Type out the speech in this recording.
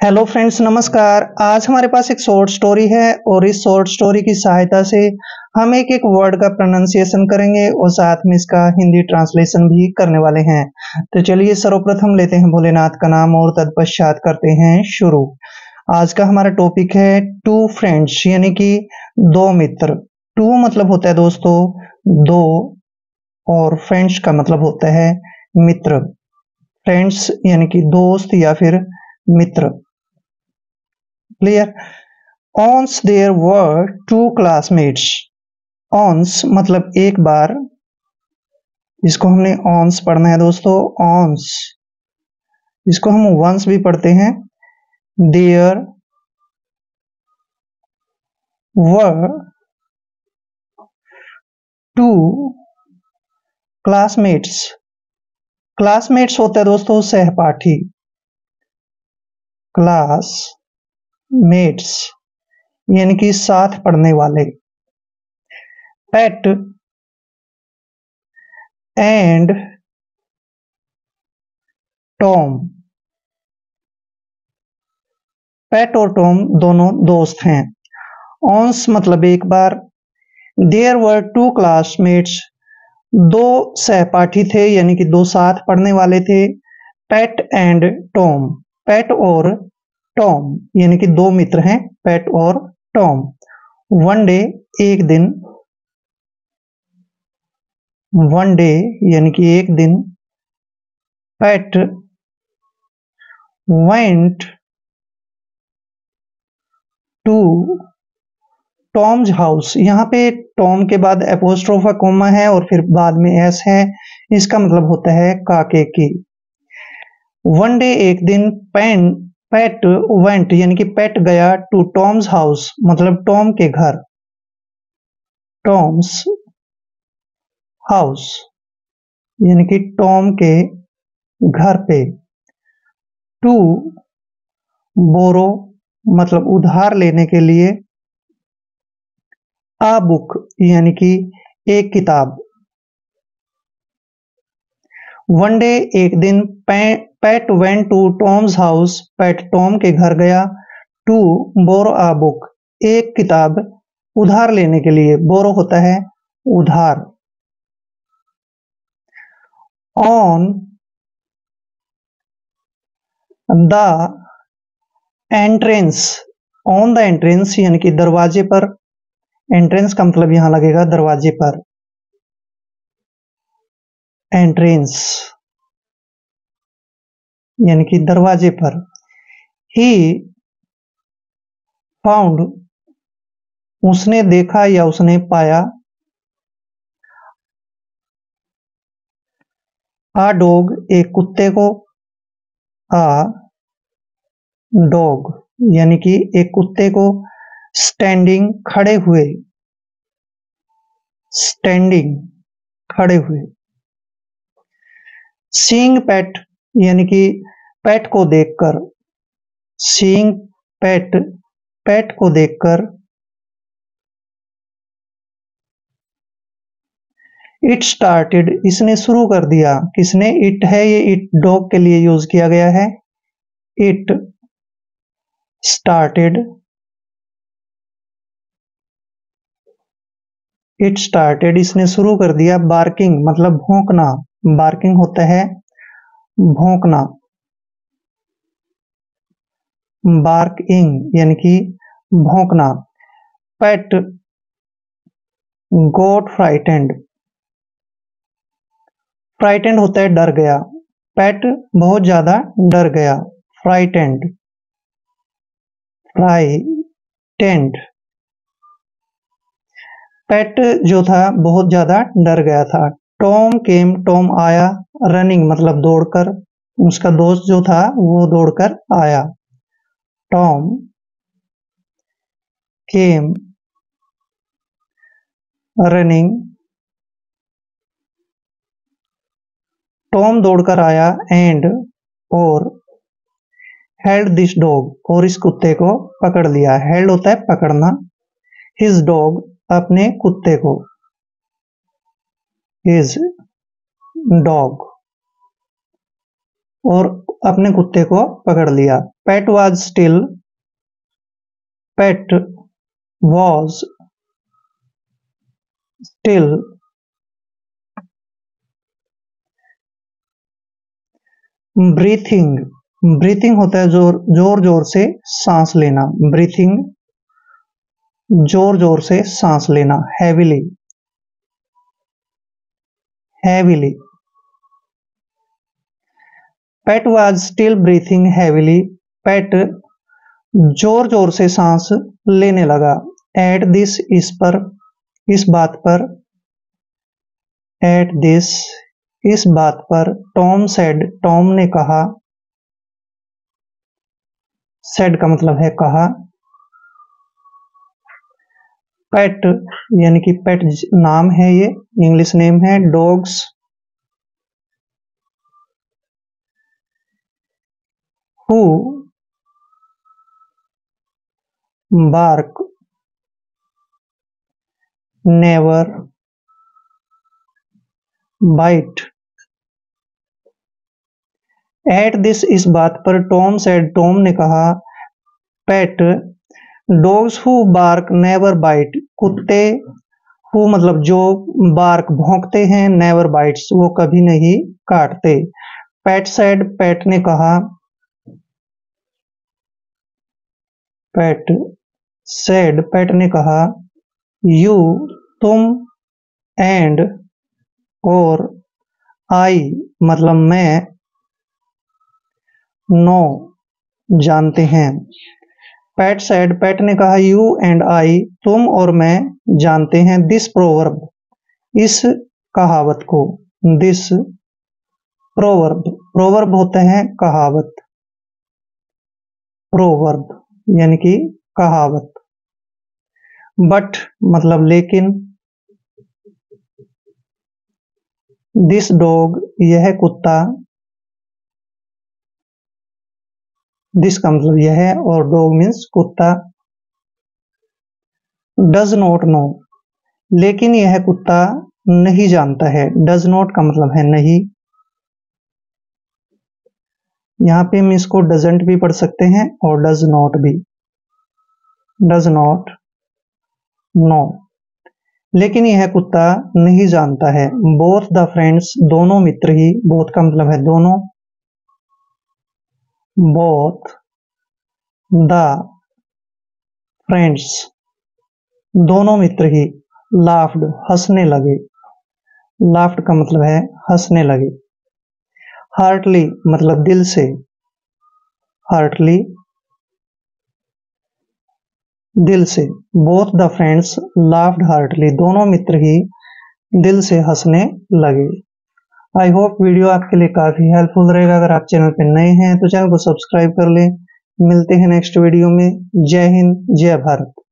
Hello friends, नमस्कार। आज हमारे पास एक शॉर्ट स्टोरी है और इस शॉर्ट स्टोरी की सहायता से हम एक एक वर्ड का प्रोनाउंसिएशन करेंगे और साथ में इसका हिंदी ट्रांसलेशन भी करने वाले हैं। तो चलिए सर्वप्रथम लेते हैं भोलेनाथ का नाम और तत्पश्चात करते हैं शुरू। आज का हमारा टॉपिक है टू फ्रेंड्स, यानी कि दो मित्र। टू मतलब होता है दोस्तों दो, और फ्रेंड्स का मतलब होता है मित्र। फ्रेंड्स यानी कि दोस्त या फिर मित्र। Clear. Once there were two classmates. Once मतलब एक बार, इसको हमने once पढ़ना है दोस्तों। once इसको हम once भी पढ़ते हैं। There were two classmates. classmates होता है दोस्तों सहपाठी। classmates यानी कि साथ पढ़ने वाले। Pet and Tom. Pet और Tom दोनों दोस्त हैं। Once मतलब एक बार। There were two classmates. दो सहपाठी थे यानी कि दो साथ पढ़ने वाले थे। Pet and Tom. Pet और Tom यानी कि दो मित्र हैं, Pet और Tom. One day एक दिन। One day यानी कि एक दिन। Pet went to Tom's house. यहाँ पे टॉम के बाद एपोस्ट्रोफा कोमा है और फिर बाद में एस है। इसका मतलब होता है काके की। वन डे एक दिन। पेट वेंट यानी कि पेट गया टू टॉम्स हाउस मतलब टॉम के घर। टॉम्स हाउस यानी कि टॉम के घर पे। टू बोरो मतलब उधार लेने के लिए। आ बुक यानी कि एक किताब। वन डे एक दिन। Pat went to Tom's house. Pat Tom के घर गया। टू बोरो आ बुक एक किताब उधार लेने के लिए। बोरो होता है उधार। On the entrance. On the entrance यानी कि दरवाजे पर। एंट्रेंस का मतलब यहां लगेगा दरवाजे पर। एंट्रेंस यानी कि दरवाजे पर। ही फाउंड उसने देखा या उसने पाया। आ डॉग एक कुत्ते को। आ डॉग यानी कि एक कुत्ते को। स्टैंडिंग खड़े हुए। स्टैंडिंग खड़े हुए। सीइंग पेट यानी कि पेट को देखकर। सीइंग पेट पेट को देखकर। इट स्टार्टेड इसने शुरू कर दिया। किसने? इट है, ये इट डॉग के लिए यूज किया गया है। It started. इट स्टार्टेड इसने शुरू कर दिया। बार्किंग मतलब भौंकना। बार्किंग होता है भौंकना। बार्किंग यानी कि भौंकना। पेट गॉट फ्राइटेंड। फ्राइटेंड होता है डर गया। पेट बहुत ज्यादा डर गया। फ्राइटेंड। फ्राइटेंड। पेट जो था बहुत ज्यादा डर गया था। टॉम केम टॉम आया। रनिंग मतलब दौड़कर। उसका दोस्त जो था वो दौड़कर आया। Tom came running. टॉम दौड़कर आया एंड और हेल्ड दिस डॉग और इस कुत्ते को पकड़ लिया। हेल्ड होता है पकड़ना। हिज डॉग अपने कुत्ते को। His dog. और अपने कुत्ते को पकड़ लिया। पेट वाज स्टिल ब्रीथिंग। ब्रीथिंग होता है जोर जोर जोर से सांस लेना। ब्रीथिंग जोर जोर से सांस लेना। Heavily pet was still breathing heavily. पेट जोर जोर से सांस लेने लगा। एट दिस इस बात पर टॉम ने कहा। सेड का मतलब है कहा। पेट यानी कि पेट नाम है, ये इंग्लिश नेम है। Dogs who bark never bite. At this इस बात पर टॉम ने कहा। Pat dogs who bark never bite. कुत्ते हु मतलब जो बार्क भौंकते हैं, नेवर बाइट्स वो कभी नहीं काटते। पेट ने कहा। पेट ने कहा यू तुम एंड और आई मतलब मैं नो जानते हैं। पेट ने कहा यू एंड आई तुम और मैं जानते हैं। दिस प्रोवर्ब इस कहावत को। दिस प्रोवर्ब होते हैं कहावत। प्रोवर्ब यानी कि कहावत। बट मतलब लेकिन। दिस डॉग यह कुत्ता। दिस का मतलब यह और डॉग मीन्स कुत्ता। डज नॉट नो लेकिन यह कुत्ता नहीं जानता है। डज नॉट का मतलब है नहीं। यहाँ पे हम इसको डजंट भी पढ़ सकते हैं और डज नॉट भी। डज नॉट नो लेकिन यह कुत्ता नहीं जानता है। बोथ द फ्रेंड्स दोनों मित्र ही। बोथ का मतलब है दोनों। बोथ द फ्रेंड्स दोनों मित्र ही। लाफ्ड हंसने लगे। लाफ्ड का मतलब है हंसने लगे। हार्टली मतलब दिल से। हार्टली दिल से। Both the friends laughed heartily दोनों मित्र ही दिल से हंसने लगे। आई होप वीडियो आपके लिए काफी हेल्पफुल रहेगा। अगर आप चैनल पर नए हैं तो चैनल को सब्सक्राइब कर लें। मिलते हैं नेक्स्ट वीडियो में। जय हिंद जय भारत।